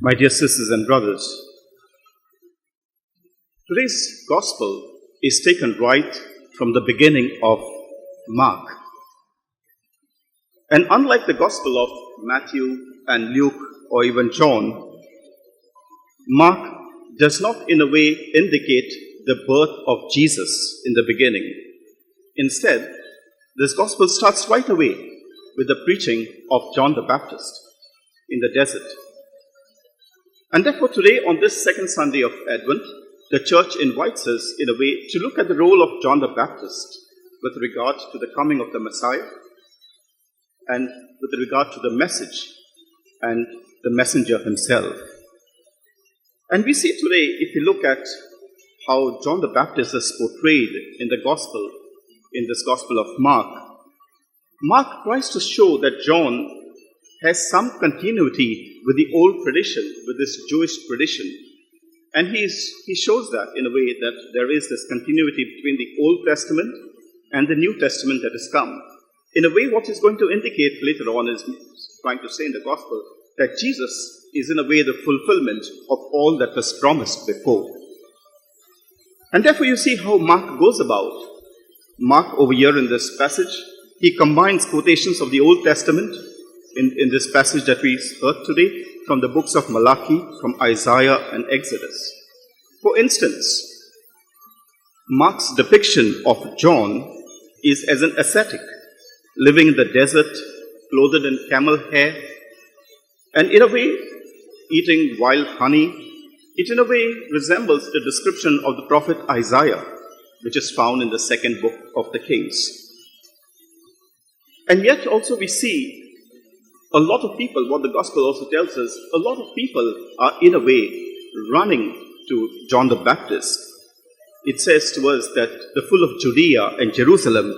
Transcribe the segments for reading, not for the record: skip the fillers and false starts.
My dear sisters and brothers, today's gospel is taken right from the beginning of Mark. And unlike the gospel of Matthew and Luke or even John, Mark does not in a way indicate the birth of Jesus in the beginning. Instead, this gospel starts right away with the preaching of John the Baptist in the desert. And therefore today, on this second Sunday of Advent, the church invites us in a way to look at the role of John the Baptist with regard to the coming of the Messiah and with regard to the message and the messenger himself. And we see today, if you look at how John the Baptist is portrayed in the gospel, in this gospel of Mark, Mark tries to show that John has some continuity with the old tradition, with this Jewish tradition. And he shows that in a way that there is this continuity between the Old Testament and the New Testament that has come. In a way, what he's going to indicate later on is trying to say in the gospel that Jesus is in a way the fulfillment of all that was promised before. And therefore you see how Mark goes about. Mark over here in this passage, he combines quotations of the Old Testament in this passage that we heard today from the books of Malachi, from Isaiah and Exodus. For instance, Mark's depiction of John is as an ascetic, living in the desert, clothed in camel hair, and in a way eating wild honey. It in a way resembles the description of the prophet Isaiah, which is found in the second book of the Kings. And yet also we see a lot of people, what the gospel also tells us, a lot of people are in a way running to John the Baptist. It says to us that the full of Judea and Jerusalem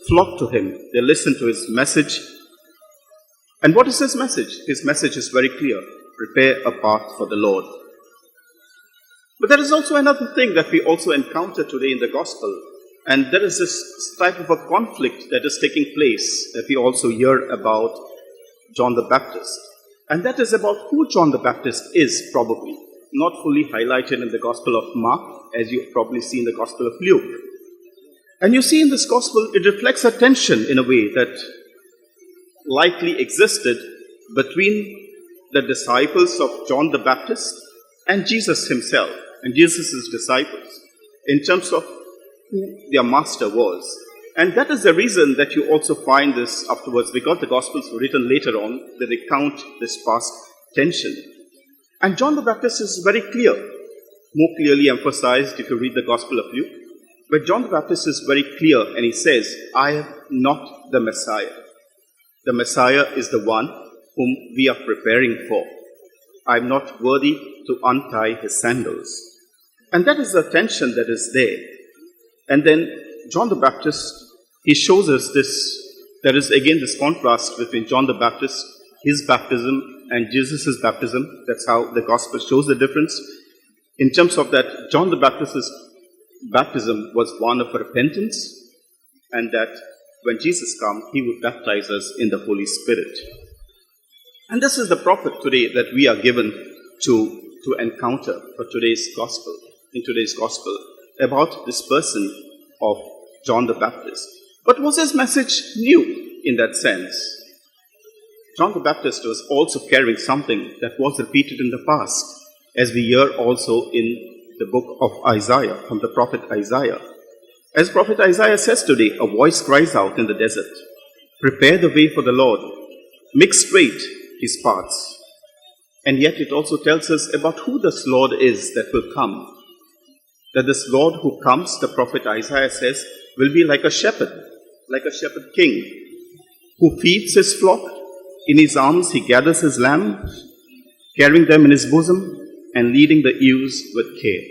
flocked to him. They listened to his message. And what is his message? His message is very clear. Prepare a path for the Lord. But there is also another thing that we also encounter today in the gospel. And there is this type of a conflict that is taking place that we also hear about John the Baptist. And that is about who John the Baptist is, probably. Not fully highlighted in the Gospel of Mark, as you've probably seen the Gospel of Luke. And you see in this Gospel, it reflects a tension in a way that likely existed between the disciples of John the Baptist and Jesus himself, and Jesus' disciples, in terms of who their master was. And that is the reason that you also find this afterwards, because the Gospels were written later on, that they count this past tension. And John the Baptist is very clear, more clearly emphasized if you read the Gospel of Luke. But John the Baptist is very clear, and he says, I am not the Messiah. The Messiah is the one whom we are preparing for. I am not worthy to untie his sandals. And that is the tension that is there. And then John the Baptist, he shows us this, there is again this contrast between John the Baptist, his baptism, and Jesus' baptism. That's how the gospel shows the difference. In terms of that, John the Baptist's baptism was one of repentance, and that when Jesus comes, he would baptize us in the Holy Spirit. And this is the prophet today that we are given to encounter for today's gospel, in today's gospel, about this person of John the Baptist. But was his message new in that sense? John the Baptist was also carrying something that was repeated in the past, as we hear also in the book of Isaiah, from the prophet Isaiah. As prophet Isaiah says today, a voice cries out in the desert, prepare the way for the Lord, make straight his paths. And yet it also tells us about who this Lord is that will come. That this Lord who comes, the prophet Isaiah says, will be like a shepherd king, who feeds his flock. In his arms he gathers his lambs, carrying them in his bosom and leading the ewes with care.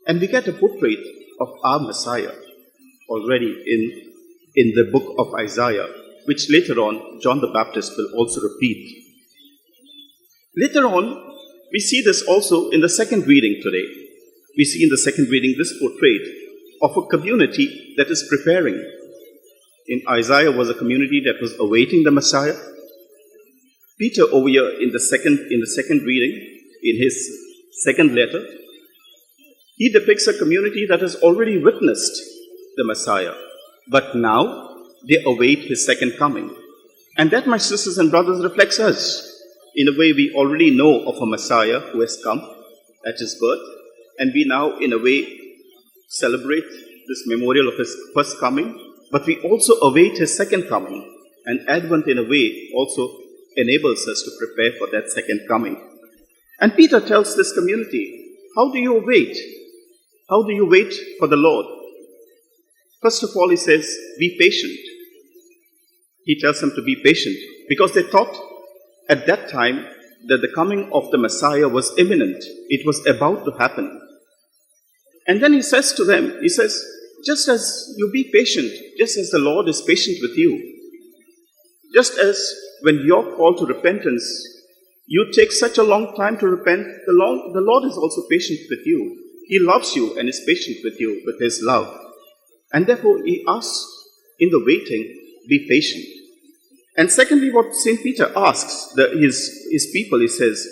And we get a portrait of our Messiah already in the book of Isaiah, which later on John the Baptist will also repeat. Later on, we see this also in the second reading today. We see in the second reading this portrait of a community that is preparing. In Isaiah was a community that was awaiting the Messiah. Peter over here in the second reading, in his second letter, he depicts a community that has already witnessed the Messiah, but now they await his second coming. And that, my sisters and brothers, reflects us. In a way, we already know of a Messiah who has come at his birth, and we now, in a way, celebrate this memorial of his first coming, but we also await his second coming. And Advent, in a way, also enables us to prepare for that second coming. And Peter tells this community, how do you wait? How do you wait for the Lord? First of all, he says, be patient. He tells them to be patient because they thought at that time that the coming of the Messiah was imminent. It was about to happen. And then he says to them, he says, just as you be patient, just as the Lord is patient with you, just as when you're called to repentance, you take such a long time to repent, the Lord is also patient with you. He loves you and is patient with you with his love. And therefore he asks in the waiting, be patient. And secondly, what St. Peter asks his people, he says,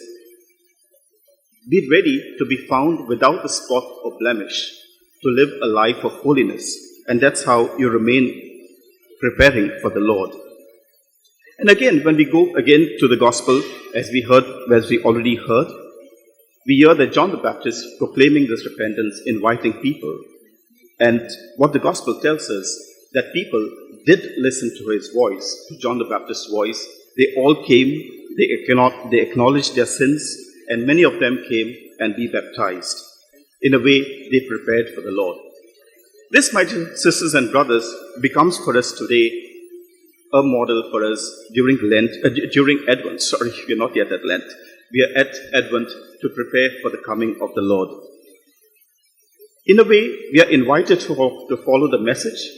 be ready to be found without a spot or blemish, to live a life of holiness. And that's how you remain preparing for the Lord. And again, when we go again to the Gospel, as we already heard, we hear that John the Baptist proclaiming this repentance, inviting people. And what the Gospel tells us, that people did listen to his voice, to John the Baptist's voice. They all came, they acknowledged their sins, and many of them came and be baptized. In a way, they prepared for the Lord. This, my sisters and brothers, becomes for us today a model for us during Advent. Sorry, we're not yet at Lent. We are at Advent to prepare for the coming of the Lord. In a way, we are invited to follow the message,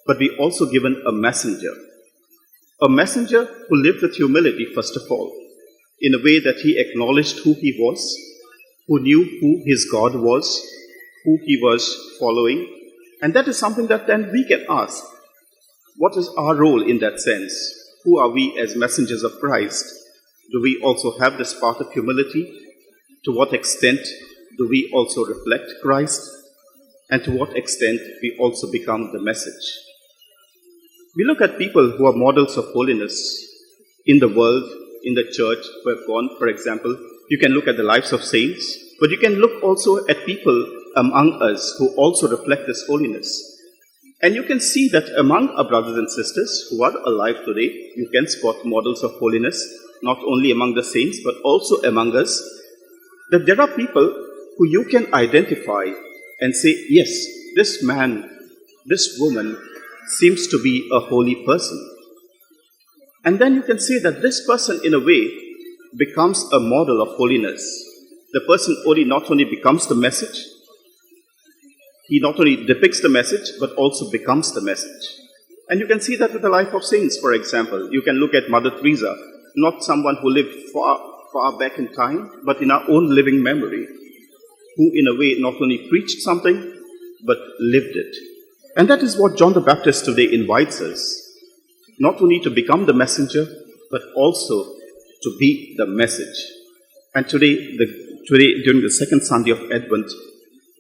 but we also given a messenger who lived with humility, first of all, in a way that he acknowledged who he was, who knew who his God was, who he was following. And that is something that then we can ask, what is our role in that sense? Who are we as messengers of Christ? Do we also have this part of humility? To what extent do we also reflect Christ? And to what extent we also become the message? We look at people who are models of holiness in the world, in the church, who have gone, for example. You can look at the lives of saints, but you can look also at people among us who also reflect this holiness. And you can see that among our brothers and sisters who are alive today, you can spot models of holiness, not only among the saints, but also among us, that there are people who you can identify and say, yes, this man, this woman seems to be a holy person. And then you can say that this person, in a way, becomes a model of holiness. The person not only becomes the message, he not only depicts the message, but also becomes the message. And you can see that with the life of saints, for example. You can look at Mother Teresa, not someone who lived far, far back in time, but in our own living memory, who in a way not only preached something, but lived it. And that is what John the Baptist today invites us, not only to become the messenger, but also to be the message. And today, during the second Sunday of Advent,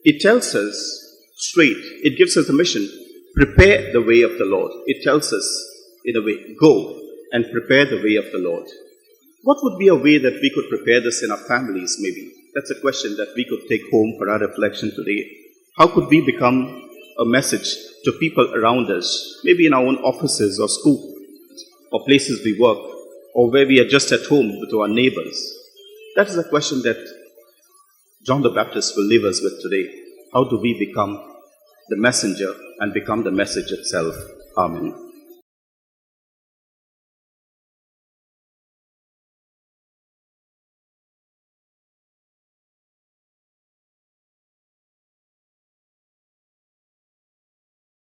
it tells us straight, it gives us a mission, prepare the way of the Lord. It tells us, in a way, go and prepare the way of the Lord. What would be a way that we could prepare this in our families, maybe? That's a question that we could take home for our reflection today. How could we become a message to people around us, maybe in our own offices or school, or places we work, or where we are just at home with our neighbors? That is a question that John the Baptist will leave us with today. How do we become the messenger and become the message itself? Amen.